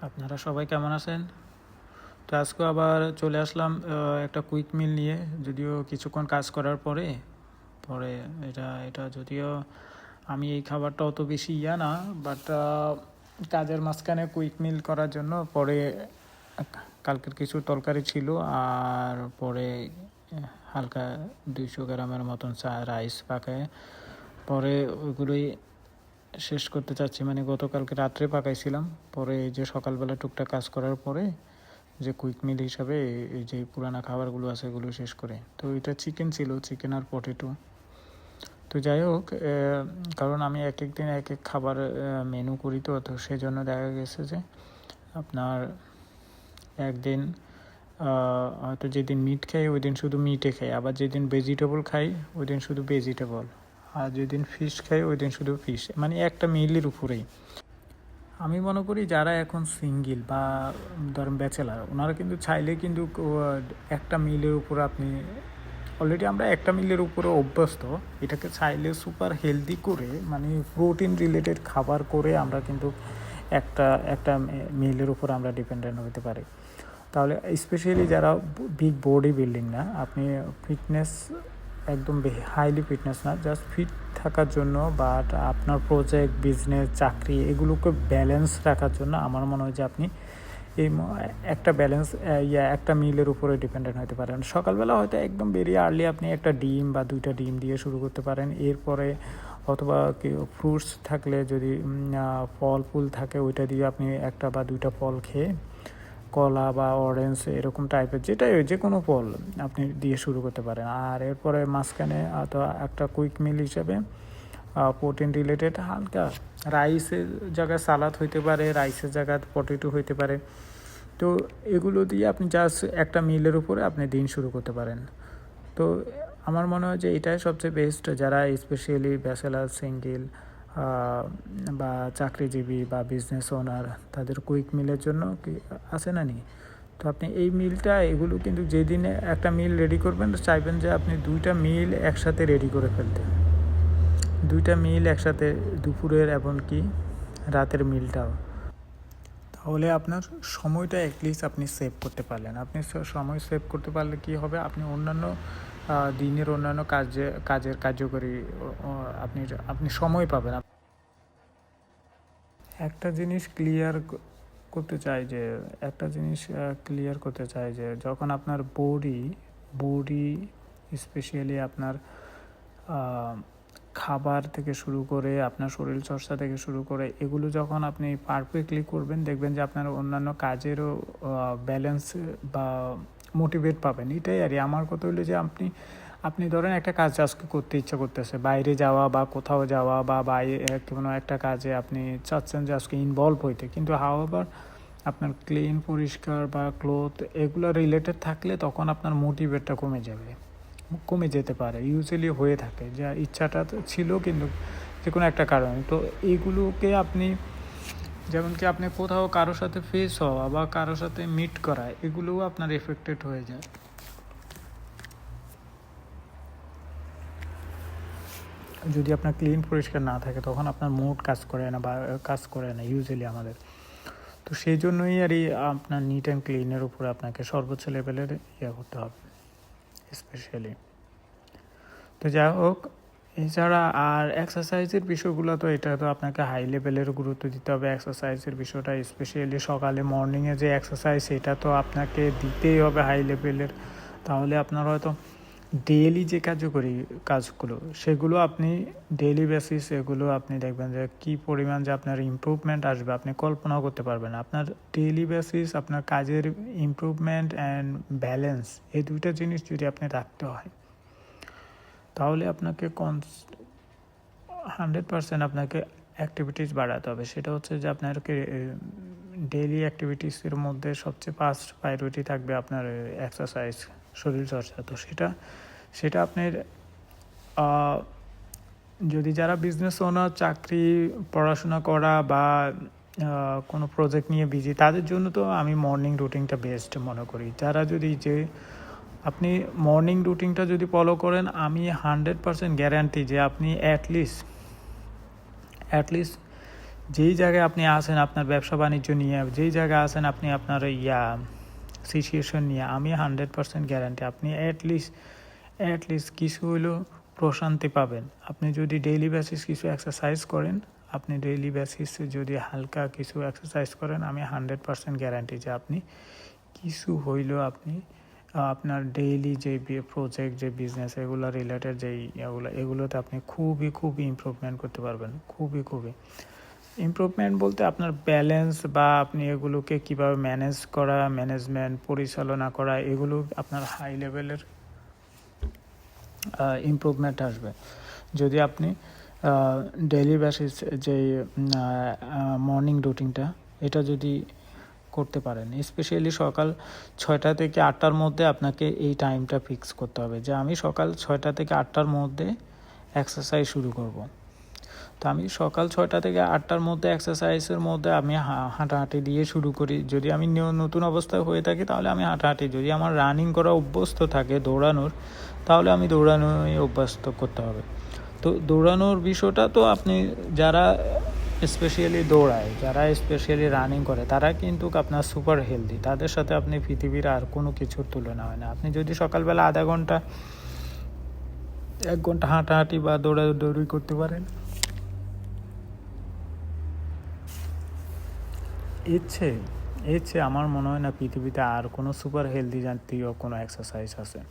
আপনারা সবাই কেমন আছেন? তো আজকে আবার চলে আসলাম একটা কুইক মিল নিয়ে। যদিও কিছুক্ষণ কাজ করার পরে পরে এটা এটা যদিও আমি এই খাবারটা অত বেশি না, বাট কাজের মাঝখানে কুইক মিল করার জন্য পরে কালকের কিছু তরকারি ছিল, আর পরে হালকা 200 গ্রামের মতন রাইস পাকায় পরে ওইগুলোই শেষ করতে চাচ্ছি। মানে গতকালকে রাত্রে পাকাইছিলাম, পরে এই যে সকালবেলা টুকটাক কাজ করার পরে যে কুইক মিল হিসাবে এই যে পুরানা খাবারগুলো আছে এগুলো শেষ করে। তো এটা চিকেন ছিল, চিকেন আর পটেটো। তো যাই হোক, কারণ আমি এক এক দিন এক এক খাবার মেনু করি, তো তো সেই জন্য দেখা গেছে যে আপনার একদিন হয়তো যেদিন মিট খাই ওই দিন শুধু মিটে খাই, আবার যেদিন ভেজিটেবল খাই ওই দিন শুধু ভেজিটেবল, আর যেদিন ফিশ খাই ওই দিন শুধু ফিশ। মানে একটা মিলের উপরেই আমি মনে করি যারা এখন সিঙ্গেল বা ধরেন ব্যাচেলার, ওনারা কিন্তু চাইলে কিন্তু একটা মিলের উপর আপনি অলরেডি আমরা একটা মিলের উপরে অভ্যস্ত, এটাকে চাইলে সুপার হেলদি করে মানে প্রোটিন রিলেটেড খাবার করে আমরা কিন্তু একটা একটা মিলের উপর আমরা ডিপেন্ডেন্ট হতে পারি। তাহলে স্পেশালি যারা বিগ বডি বিল্ডিং না, আপনি ফিটনেস একদম হাইলি ফিটনেস না, জাস্ট ফিট থাকার জন্য, বাট আপনার প্রজেক্ট বিজনেস চাকরি এগুলোকে ব্যালেন্স রাখার জন্য আমার মনে হয় যে আপনি এই একটা ব্যালেন্স একটা মিলের উপরে ডিপেন্ডেন্ট হতে পারেন। সকালবেলা হয়তো একদম বেরিয়ে আর্লি আপনি একটা ডিম বা দুইটা ডিম দিয়ে শুরু করতে পারেন, এরপরে অথবা ফ্রুটস থাকলে যদি ফল ফুল থাকে ওইটা দিয়ে আপনি একটা বা দুইটা ফল খেয়ে, কলা বা অরেঞ্জ এরকম টাইপের যেটাই যে কোনো ফল আপনি দিয়ে শুরু করতে পারেন। আর এরপরে মাঝখানে অথবা একটা কুইক মিল হিসেবে প্রোটিন রিলেটেড হালকা রাইসের জায়গায় সালাদ হইতে পারে, রাইসের জায়গায় পটেটো হইতে পারে। তো এগুলো দিয়ে আপনি জাস্ট একটা মিলের উপরে আপনি দিন শুরু করতে পারেন। তো আমার মনে হয় যে এটাই সবচেয়ে বেস্ট, যারা স্পেশালি ব্যাচেলার সিঙ্গেল বা চাকরিজীবী বা বিজনেস ওনার, তাদের কুইক মিলের জন্য কি আছে না নি। তো আপনি এই মিলটা এগুলো কিন্তু যেদিনে একটা মিল রেডি করবেন চাইবেন যে আপনি দুইটা মিল একসাথে রেডি করে ফেলতে, দুইটা মিল একসাথে, দুপুরের এবং কি রাতের মিলটাও। তাহলে আপনার সময়টা অ্যাটলিস্ট আপনি সেভ করতে পারলেন। আপনি সময় সেভ করতে পারলে কি হবে, আপনি অন্যান্য দিনের অন্যান্য কাজের কার্যকরী আপনি আপনি সময় পাবেন। একটা জিনিস ক্লিয়ার করতে চাই যে যখন আপনার বডি স্পেশালি আপনার খাবার থেকে শুরু করে আপনার শরীর চর্চা থেকে শুরু করে এগুলো যখন আপনি পারফেক্টলি করবেন, দেখবেন যে আপনার অন্যান্য কাজেরও ব্যালেন্স বা মোটিভেট পাবেন। এটাই আর আমার কথা হলো যে আপনি ধরেন একটা কাজ আজকে করতে ইচ্ছা করতেছে, বাইরে যাওয়া বা কোথাও যাওয়া বা বাইরে কোনো একটা কাজে আপনি চাচ্ছেন যে আজকে ইনভলভ হইতে, কিন্তু হাওয়াবার আপনার ক্লিন পরিষ্কার বা ক্লোথ এগুলো রিলেটেড থাকলে তখন আপনার মোটিভেটটা কমে যেতে পারে, ইউজুয়ালি হয়ে থাকে। যা ইচ্ছাটা ছিল কিন্তু যে কোনো একটা কারণে, তো এইগুলোকে আপনি যেমন কি আপনি কোথাও কারোর সাথে ফেস হওয়া বা কারোর সাথে মিট করা এগুলোও আপনার এফেক্টেড হয়ে যায়। যদি আপনার ক্লিন পরিষ্কার না থাকে তখন আপনার মুড কাজ করে না ইউজুয়ালি আমাদের। তো সেই জন্যই আপনার নিট অ্যান্ড ক্লিনের উপরে আপনাকে সর্বোচ্চ লেভেলের করতে হবে স্পেশালি। তো যাই হোক, এছাড়া আর এক্সারসাইজের বিষয়গুলো তো এটা তো আপনাকে হাই লেভেলের গুরুত্ব দিতে হবে। এক্সারসাইজের বিষয়টা স্পেশালি সকালে মর্নিংয়ে যে এক্সারসাইজ সেটা তো আপনাকে দিতেই হবে হাই লেভেলের। তাহলে আপনার হয়তো ডেইলি যে কাজগুলো সেগুলো আপনি ডেইলি বেসিস এগুলো আপনি দেখবেন যে কী পরিমাণ যে আপনার ইমপ্রুভমেন্ট আসবে আপনি কল্পনাও করতে পারবেন। আপনার ডেইলি বেসিস আপনার কাজের ইমপ্রুভমেন্ট অ্যান্ড ব্যালেন্স এই দুইটা জিনিস যদি আপনি রাখতে হয়, তাহলে আপনাকে 100% আপনাকে অ্যাক্টিভিটিস বাড়াতে হবে। সেটা হচ্ছে যে আপনাকে ডেইলি অ্যাক্টিভিটিসের মধ্যে সবচেয়ে ফার্স্ট প্রায়োরিটি থাকবে আপনার এক্সারসাইজ, শরীরচর্চা। তো সেটা আপনার যদি যারা বিজনেস ওনার, চাকরি, পড়াশোনা করা বা কোনো প্রজেক্ট নিয়ে বিজি, তাদের জন্য তো আমি মর্নিং রুটিনটা বেস্ট মনে করি। যারা যদি আপনি মর্নিং রুটিনটা যদি ফলো করেন, আমি 100% গ্যারান্টি যে আপনি অ্যাটলিস্ট যেই জায়গায় আপনি আছেন আপনার ব্যবসা বাণিজ্য নিয়ে, যেই জায়গায় আছেন আপনি আপনার সিচুয়েশন নিয়ে, আমি 100% গ্যারান্টি আপনি অ্যাটলিস্ট কিছু হলেও প্রশান্তি পাবেন। আপনি যদি ডেইলি বেসিস কিছু এক্সারসাইজ করেন, আপনি ডেইলি বেসিসে যদি হালকা কিছু এক্সারসাইজ করেন, আমি 100% গ্যারান্টি যে আপনি কিছু হইলেও আপনি আপনার ডেইলি যে প্রজেক্ট, যে বিজনেস, এগুলো রিলেটেড যেই এগুলোতে আপনি খুবই ইমপ্রুভমেন্ট করতে পারবেন। খুবই ইমপ্রুভমেন্ট বলতে আপনার ব্যালেন্স বা আপনি এগুলোকে কিভাবে ম্যানেজমেন্ট পরিচালনা করা, এগুলো আপনার হাই লেভেলের ইমপ্রুভমেন্ট আসবে যদি আপনি ডেইলি বেসিস যে মর্নিং রুটিনটা এটা যদি করতে পারেন। স্পেশালি সকাল 6টা থেকে 8টার মধ্যে আপনাকে এই টাইমটা ফিক্স করতে হবে যে আমি সকাল 6টা থেকে 8টার মধ্যে এক্সারসাইজ শুরু করব। তো আমি সকাল 6টা থেকে 8টার মধ্যে এক্সারসাইজের মধ্যে আমি হাঁটাহাঁটি দিয়ে শুরু করি। যদি আমি নতুন অবস্থায় হয়ে থাকি তাহলে আমি হাঁটাহাঁটি, যদি আমার রানিং করা অভ্যস্ত থাকে দৌড়ানোর, তাহলে আমি দৌড়ানোই অভ্যস্ত করতে হবে। তো দৌড়ানোর বিষয়টা তো আপনি যারা স্পেশালি রানিং করে তারা কিন্তু আপনার সুপার হেলদি, তাদের সাথে আপনি পৃথিবীর আর কোনো কিছুর তুলনা হয় না। আপনি যদি সকালবেলা আধা ঘন্টা 1 ঘন্টা হাঁটাহাঁটি বা দৌড়াদৌড়ি করতে পারেন, এর চেয়ে আমার মনে হয় না পৃথিবীতে আর কোনো সুপার হেলদি জাতীয় কোনো এক্সারসাইজ আছে।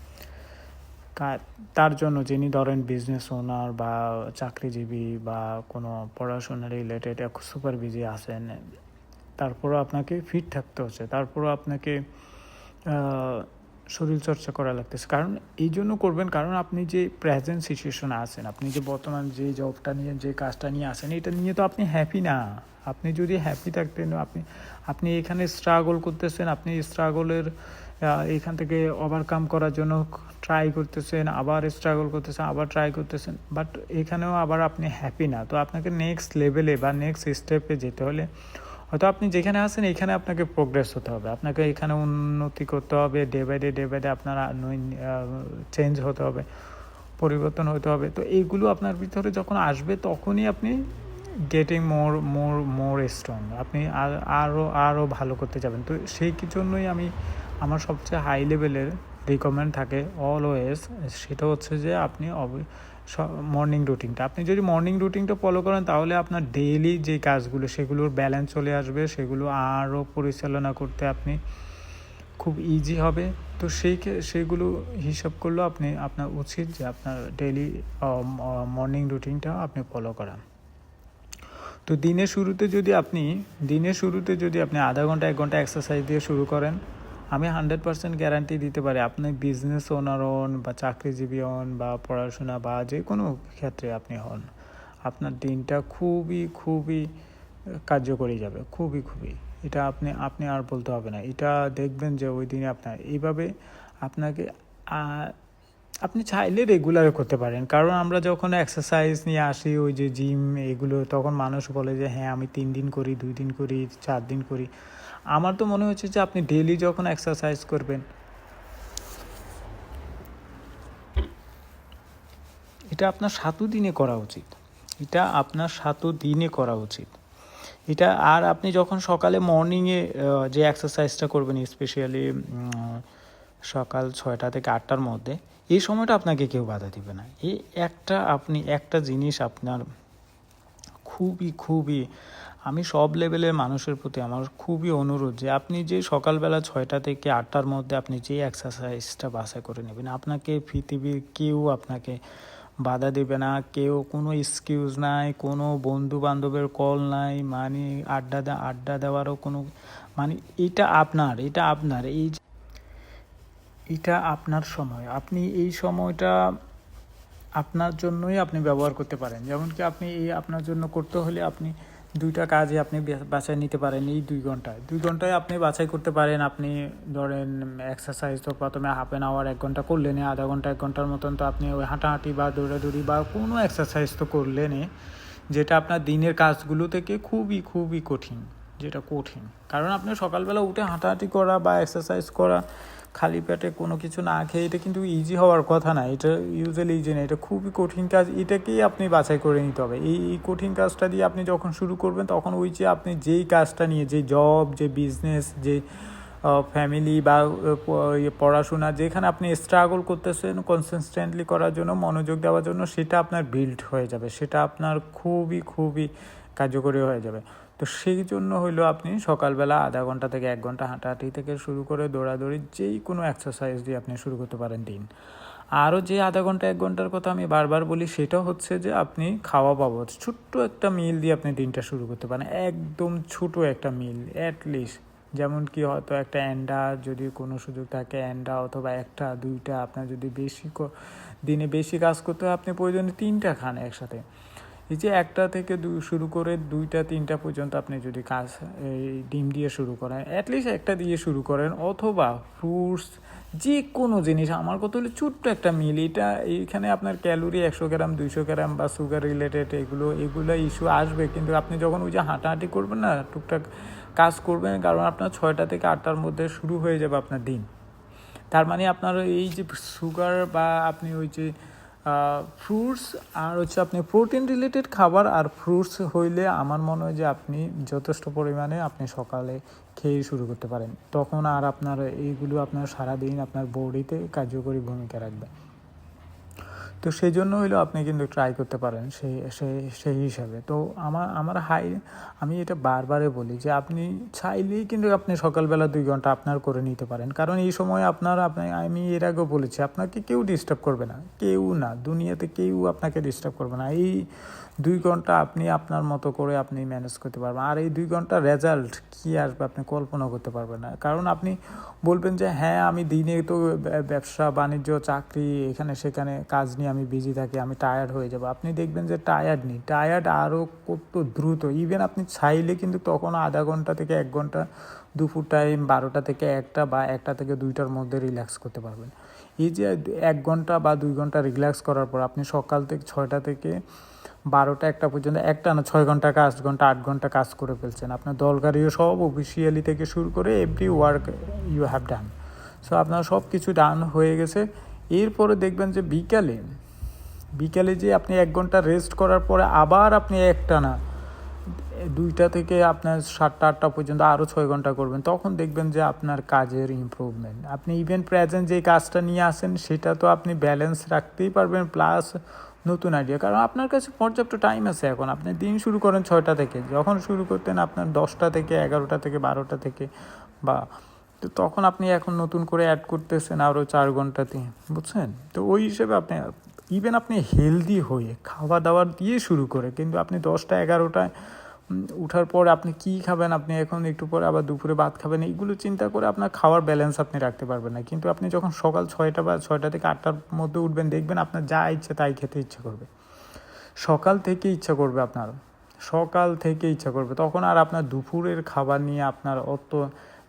তার জন্য যিনি ধরেন বিজনেস ওনার বা চাকরিজীবী বা কোনো পড়াশোনা রিলেটেড সুপার বিজি আছেন, তারপরও আপনাকে ফিট থাকতে হচ্ছে, তারপরও আপনাকে শরীরচর্চা করা লাগতেছে। কারণ এই জন্য করবেন, কারণ আপনি যে প্রেজেন্ট সিচুয়েশনে আছেন, আপনি যে বর্তমান যে জবটা নিয়ে, যে কাজটা নিয়ে আছেন, এটা নিয়ে তো আপনি হ্যাপি না। আপনি যদি হ্যাপি থাকতেন, আপনি এখানে স্ট্রাগল করতেছেন, আপনি স্ট্রাগলের এখান থেকে ওভারকাম করার জন্য ট্রাই করতেছেন, আবার স্ট্রাগল করতেছেন, আবার ট্রাই করতেছেন, বাট এখানেও আবার আপনি হ্যাপি না। তো আপনাকে নেক্সট লেভেলে বা নেক্সট স্টেপে যেতে হলে হয়তো আপনি যেখানে আছেন এখানে আপনাকে প্রোগ্রেস হতে হবে, আপনাকে এখানে উন্নতি করতে হবে, ডে বাই ডে আপনার চেঞ্জ হতে হবে, পরিবর্তন হতে হবে। তো এইগুলো আপনার ভিতরে যখন আসবে তখনই আপনি গেটিং মোর স্ট্রং, আপনি আরও ভালো করতে যাবেন। তো সেই জন্যই আমার সবচেয়ে হাই লেভেলের রিকমেন্ড থাকে অলওয়েজ, সেটা হচ্ছে যে আপনি মর্নিং রুটিনটা, আপনি যদি মর্নিং রুটিনটা ফলো করেন তাহলে আপনার ডেইলি যে কাজগুলো সেগুলোর ব্যালেন্স চলে আসবে, সেগুলো আরও পরিচালনা করতে আপনি খুব ইজি হবে। তো সেইগুলো হিসাব করলেও আপনার উচিত যে আপনার ডেইলি মর্নিং রুটিনটা আপনি ফলো করা। তো দিনের শুরুতে যদি আপনি আধা ঘন্টা 1 ঘন্টা এক্সারসাইজ দিয়ে শুরু করেন, আমি 100% গ্যারান্টি দিতে পারি আপনি বিজনেস ওনার হন বা চাকরিজীবী হন বা পড়াশোনা বা যে কোনো ক্ষেত্রে আপনি হন, আপনার দিনটা খুবই কার্যকরী যাবে। খুবই এটা আপনি আর বলতে হবে না। এটা দেখবেন যে ওই দিনে আপনার এইভাবে আপনাকে আপনি চাইলে রেগুলার করতে পারেন। কারণ আমরা যখন এক্সারসাইজ নিয়ে আসি, ওই যে জিম এগুলো, তখন মানুষ বলে যে হ্যাঁ আমি 3 দিন করি, 2 দিন করি, 4 দিন করি। আমার তো মনে হচ্ছে যে আপনি ডেইলি যখন এক্সারসাইজ করবেন, এটা আপনার 7 দিনে করা উচিত। এটা আর আপনি যখন সকালে মর্নিংয়ে যে এক্সারসাইজটা করবেন, স্পেশালি সকাল 6টা থেকে 8টার মধ্যে, এই সময়টা আপনাকে কেউ বাধা দিবে না। এই একটা জিনিস আপনার খুবই আমি সব লেভেলের মানুষের প্রতি আমার খুবই অনুরোধ যে আপনি যে সকালবেলা 6টা থেকে 8টার মধ্যে আপনি যে এক্সারসাইজটা বাছাই করে নেবেন, আপনাকে পৃথিবীর কেউ আপনাকে বাধা দেবে না, কেউ কোনো এক্সকিউজ নাই, কোনো বন্ধু বান্ধবের কল নাই, মানে আড্ডা দেওয়ারও কোনো, মানে এটা আপনার সময়, আপনি এই সময়টা আপনার জন্যই আপনি ব্যবহার করতে পারেন। যেমন কি আপনি আপনার জন্য করতে হলে আপনি 2টা কাজে আপনি বাছাই নিতে পারেন। এই 2 ঘন্টায় আপনি বাছাই করতে পারেন। আপনি ধরেন এক্সারসাইজ তো প্রথমে হাফ অ্যান আওয়ার 1 ঘন্টা করলেন, আধা ঘন্টা 1 ঘন্টার মতন তো আপনি ওই হাঁটাহাঁটি বা দৌড়াদৌড়ি বা কোনো এক্সারসাইজ তো করলেন, যেটা আপনার দিনের কাজগুলো থেকে খুবই কঠিন, যেটা কঠিন। কারণ আপনি সকালবেলা উঠে হাঁটাহাঁটি করা বা এক্সারসাইজ করা খালি পেটে কোনো কিছু না খেয়ে এটা কিন্তু ইজি হওয়ার কথা না, এটা ইউজুয়ালি ইজি না, এটা খুবই কঠিন কাজ। এটাকেই আপনি বাছাই করে নিতে হবে। এই কঠিন কাজটা দিয়ে আপনি যখন শুরু করবেন তখন ওই যে আপনি যেই কাজটা নিয়ে, যে জব, যে বিজনেস, যে ফ্যামিলি বা পড়াশোনা, যেখানে আপনি স্ট্রাগল করতেছেন কনসিস্টেন্টলি করার জন্য, মনোযোগ দেওয়ার জন্য, সেটা আপনার বিল্ড হয়ে যাবে, সেটা আপনার খুবই খুবই কার্যকরী হয়ে যাবে। তো সেই জন্য হইলো আপনি সকালবেলা আধা ঘন্টা থেকে 1 ঘন্টা হাঁটাহাঁটি থেকে শুরু করে দৌড়াদৌড়ি যেই কোনো এক্সারসাইজ দিয়ে আপনি শুরু করতে পারেন দিন। আরও যে আধা ঘন্টা 1 ঘন্টার কথা আমি বারবার বলি, সেটা হচ্ছে যে আপনি খাওয়া বাবদ ছোট্ট একটা মিল দিয়ে আপনি দিনটা শুরু করতে পারেন। একদম ছোট একটা মিল, অ্যাটলিস্ট যেমন কি হয়তো একটা অ্যান্ডা, যদি কোনো সুযোগ থাকে অ্যান্ডা, অথবা 1টা 2টা। আপনার যদি দিনে বেশি কাজ করতে হয়, আপনি প্রয়োজনে 3টা খান একসাথে। এই যে 1টা থেকে শুরু করে 2টা 3টা পর্যন্ত আপনি যদি কাজ এই ডিম দিয়ে শুরু করেন, অ্যাটলিস্ট 1টা দিয়ে শুরু করেন, অথবা ফ্রুটস, যে কোনো জিনিস। আমার কথা হলো ছোট্ট একটা মিল, এইখানে আপনার ক্যালোরি 100 গ্রাম 200 গ্রাম বা সুগার রিলেটেড এগুলো ইস্যু আসবে, কিন্তু আপনি যখন ওই যে হাঁটাহাঁটি করবেন না, টুকটাক কাজ করবেন, কারণ আপনার 6টা থেকে 8টার মধ্যে শুরু হয়ে যাবে আপনার দিন। তার মানে আপনার এই যে সুগার বা আপনি ওই যে ফ্রুটস আর হচ্ছে আপনি প্রোটিন রিলেটেড খাবার আর ফ্রুটস হইলে আমার মনে হয় যে আপনি যথেষ্ট পরিমাণে আপনি সকালে খেয়ে শুরু করতে পারেন। তখন আর আপনার এইগুলো আপনার সারাদিন আপনার বডিতে কার্যকরী ভূমিকা রাখবে। তো সেই জন্য হইলেও আপনি কিন্তু ট্রাই করতে পারেন সেই হিসাবে। তো আমি এটা বারবারে বলি যে আপনি চাইলেই কিন্তু আপনি সকালবেলা 2 ঘন্টা আপনার করে নিতে পারেন। কারণ এই সময় আমি এর আগেও বলেছি, আপনাকে কেউ ডিস্টার্ব করবে না, কেউ না, দুনিয়াতে কেউ আপনাকে ডিস্টার্ব করবে না। এই 2 ঘন্টা আপনি আপনার মতো করে আপনি ম্যানেজ করতে পারবেন। আর এই 2 ঘন্টার রেজাল্ট কী আসবে আপনি কল্পনা করতে পারবেন না। কারণ আপনি বলবেন যে হ্যাঁ, আমি দিনে তো ব্যবসা বাণিজ্য চাকরি এখানে সেখানে কাজ নিয়ে আমি বিজি থাকি, আমি টায়ার্ড হয়ে যাব। আপনি দেখবেন যে টায়ার্ড আরও কত দ্রুত। ইভেন আপনি চাইলে কিন্তু তখন আধা ঘন্টা থেকে 1 ঘন্টা দুপুর টাইম 12টা থেকে 1টা বা 1টা থেকে 2টার মধ্যে রিল্যাক্স করতে পারবেন। এই যে 1 ঘন্টা বা 2 ঘন্টা রিল্যাক্স করার পর আপনি সকাল থেকে 6টা থেকে 12টা 1টা পর্যন্ত একটা না 6 ঘন্টা কাজ, 8 ঘন্টা কাজ করে ফেলছেন। আপনার দরকারিও সব অফিসিয়ালি থেকে শুরু করে every work you have done. So আপনার সব কিছু ডান হয়ে গেছে। এরপরে দেখবেন যে বিকালে যে আপনি 1 ঘন্টা রেস্ট করার পরে আবার আপনি একটা না 2টা থেকে আপনার 7টা 8টা পর্যন্ত আরও 6 ঘন্টা করবেন। তখন দেখবেন যে আপনার কাজের ইমপ্রুভমেন্ট। আপনি ইভেন প্রেজেন্ট যে কাজটা নিয়ে আসেন সেটা তো আপনি ব্যালেন্স রাখতেই পারবেন, প্লাস নতুন আইডিয়া। কারণ আপনার কাছে পর্যাপ্ত টাইম আছে। এখন আপনি দিন শুরু করেন 6টা থেকে, যখন শুরু করতেন আপনার 10টা থেকে 11টা থেকে 12টা থেকে, বা তো তখন আপনি এখন নতুন করে অ্যাড করতেছেন আরও 4 ঘন্টাতে, বুঝছেন? তো ওই হিসেবে আপনি হেলদি হয়ে খাওয়া দাওয়ার দিয়ে শুরু করে, কিন্তু আপনি 10টা 11টায় উঠার পর আপনি কী খাবেন, আপনি এখন একটু পরে আবার দুপুরে ভাত খাবেন, এইগুলো চিন্তা করে আপনার খাওয়ার ব্যালেন্স আপনি রাখতে পারবেন না। কিন্তু আপনি যখন সকাল 6টা বা 6টা থেকে 8টার মধ্যে উঠবেন, দেখবেন আপনার যা ইচ্ছে তাই খেতে ইচ্ছা করবে। সকাল থেকে ইচ্ছা করবে, তখন আর আপনার দুপুরের খাবার নিয়ে আপনার অত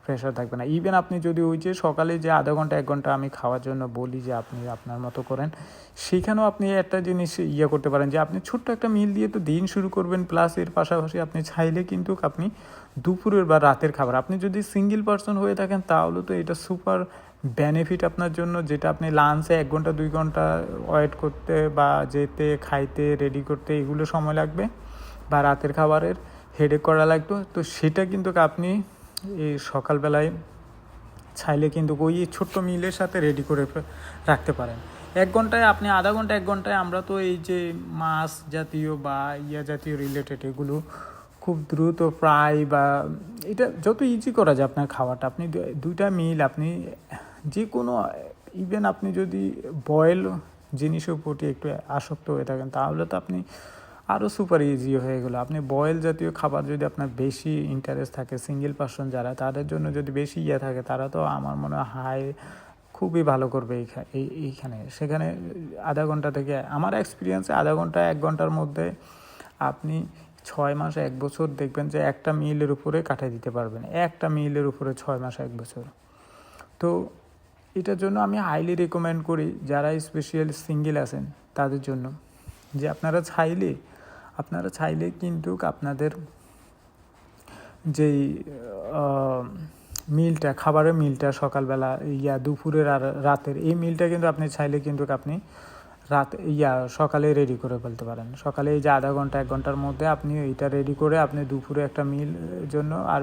প্রেশার থাকবে না। ইভেন আপনি যদি ওই যে সকালে যে আধা ঘন্টা 1 ঘন্টা আমি খাওয়ার জন্য বলি যে আপনি আপনার মতো করেন, সেখানেও আপনি একটা জিনিস করতে পারেন যে আপনি ছোট্ট একটা মিল দিয়ে তো দিন শুরু করবেন, প্লাস এর পাশাপাশি আপনি চাইলে কিন্তু আপনি দুপুরের বা রাতের খাবার, আপনি যদি সিঙ্গেল পার্সন হয়ে থাকেন তাহলে তো এটা সুপার বেনিফিট আপনার জন্য, যেটা আপনি লাঞ্চে 1 ঘন্টা 2 ঘন্টা ওয়েট করতে বা যেতে খাইতে রেডি করতে এগুলো সময় লাগবে, বা রাতের খাবারের হেডেক করা লাগতো, তো সেটা কিন্তু আপনি এই সকালবেলায় চাইলে কিন্তু ওই ছোট্ট মিলের সাথে রেডি করে রাখতে পারেন। 1 ঘন্টায় আপনি আধা ঘন্টা 1 ঘন্টায় আমরা তো এই যে মাছ জাতীয় বা জাতীয় রিলেটেড এগুলো খুব দ্রুত ফ্রাই বা এটা যত ইজি করা যায় আপনার খাওয়াটা, আপনি 2টা মিল আপনি যে কোনো, ইভেন আপনি যদি বয়েল জিনিসের প্রতি একটু আসক্ত হয়ে থাকেন তাহলে তো আপনি আরও সুপার ইজি হয়ে গেলো। আপনি বয়েল জাতীয় খাবার যদি আপনার বেশি ইন্টারেস্ট থাকে, সিঙ্গেল পার্সন যারা, তাদের জন্য যদি বেশি থাকে, তারা তো আমার মনে হয় খুবই ভালো করবে সেখানে আধা ঘন্টা থেকে, আমার এক্সপিরিয়েন্সে আধা ঘন্টা 1 ঘন্টার মধ্যে আপনি 6 মাস 1 বছর দেখবেন যে একটা মিলের উপরে কাটিয়ে দিতে পারবেন, একটা মিলের উপরে 6 মাস 1 বছর। তো এটার জন্য আমি হাইলি রেকমেন্ড করি যারা স্পেশালি সিঙ্গেল আছেন তাদের জন্য, যে আপনারা চাইলে কিন্তু আপনাদের যেই মিলটা, খাবারের মিলটা সকালবেলা দুপুরের আর রাতের, এই মিলটা কিন্তু আপনি চাইলে কিন্তু আপনি সকালে রেডি করে ফেলতে পারেন। সকালে এই যে আধা ঘন্টা 1 ঘন্টার মধ্যে আপনি এইটা রেডি করে আপনি দুপুরে একটা মিল জন্য আর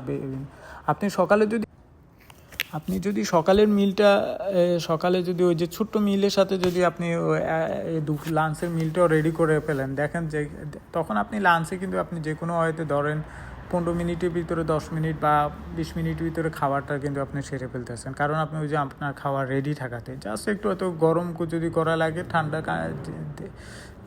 আপনি যদি সকালের মিলটা সকালে যদি ওই যে ছোট্ট মিলের সাথে যদি আপনি লাঞ্চের মিলটাও রেডি করে ফেলেন, দেখেন যে তখন আপনি লাঞ্চে কিন্তু আপনি যে কোনো হয়তো ধরেন 15 মিনিটের ভিতরে 10 মিনিট বা 20 মিনিটের ভিতরে খাবারটা কিন্তু আপনি সেরে ফেলতেছেন। কারণ আপনি ওই যে আপনার খাবার রেডি থাকাতে জাস্ট একটু হয়তো গরম যদি করা লাগে, ঠান্ডা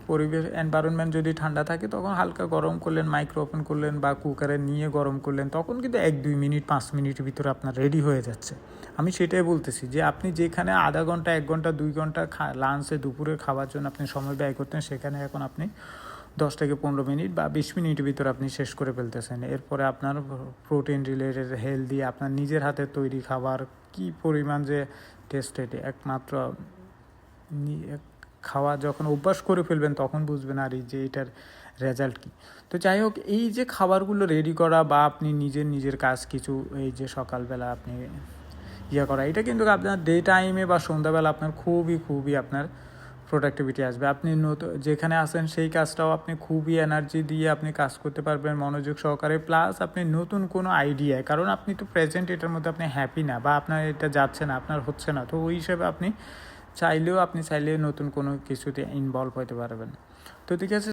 পরিবেশ এনভায়রনমেন্ট যদি ঠান্ডা থাকে তখন হালকা গরম করলেন, মাইক্রো ওভেন করলেন বা কুকারে নিয়ে গরম করলেন, তখন কিন্তু 1-2 মিনিট 5 মিনিটের ভিতরে আপনার রেডি হয়ে যাচ্ছে। আমি সেটাই বলতেছি যে আপনি যেখানে আধা ঘন্টা 1 ঘন্টা 2 ঘন্টা লাঞ্চে দুপুরে খাওয়ার জন্য আপনি সময় ব্যয় করতেন, সেখানে এখন আপনি 10 থেকে 15 মিনিট বা 20 মিনিটের ভিতরে আপনি শেষ করে ফেলতেছেন। এরপরে আপনার প্রোটিন রিলেটেড হেলদি আপনার নিজের হাতে তৈরি খাবার কি পরিমাণ যে টেস্টেড, একমাত্র খাওয়া যখন অভ্যাস করে ফেলবেন তখন বুঝবেন আর এই যে এটার রেজাল্ট কী। তো যাই হোক, এই যে খাবারগুলো রেডি করা বা আপনি নিজের কাজ কিছু এই যে সকালবেলা আপনি করা, এটা কিন্তু আপনার ডে টাইমে বা সন্ধ্যাবেলা আপনার খুবই আপনার প্রোডাক্টিভিটি আসবে। আপনি যেখানে আসেন সেই কাজটাও আপনি খুবই এনার্জি দিয়ে আপনি কাজ করতে পারবেন মনোযোগ সহকারে, প্লাস আপনি নতুন কোনো আইডিয়ায়, কারণ আপনি তো প্রেজেন্ট এটার মধ্যে আপনি হ্যাপি না বা আপনার এটা যাচ্ছে না, আপনার হচ্ছে না, তো ওই হিসাবে আপনি চাইলে নতুন কোনো কিছুতে ইনভলভ হতে পারবেন। তো ঠিক আছে।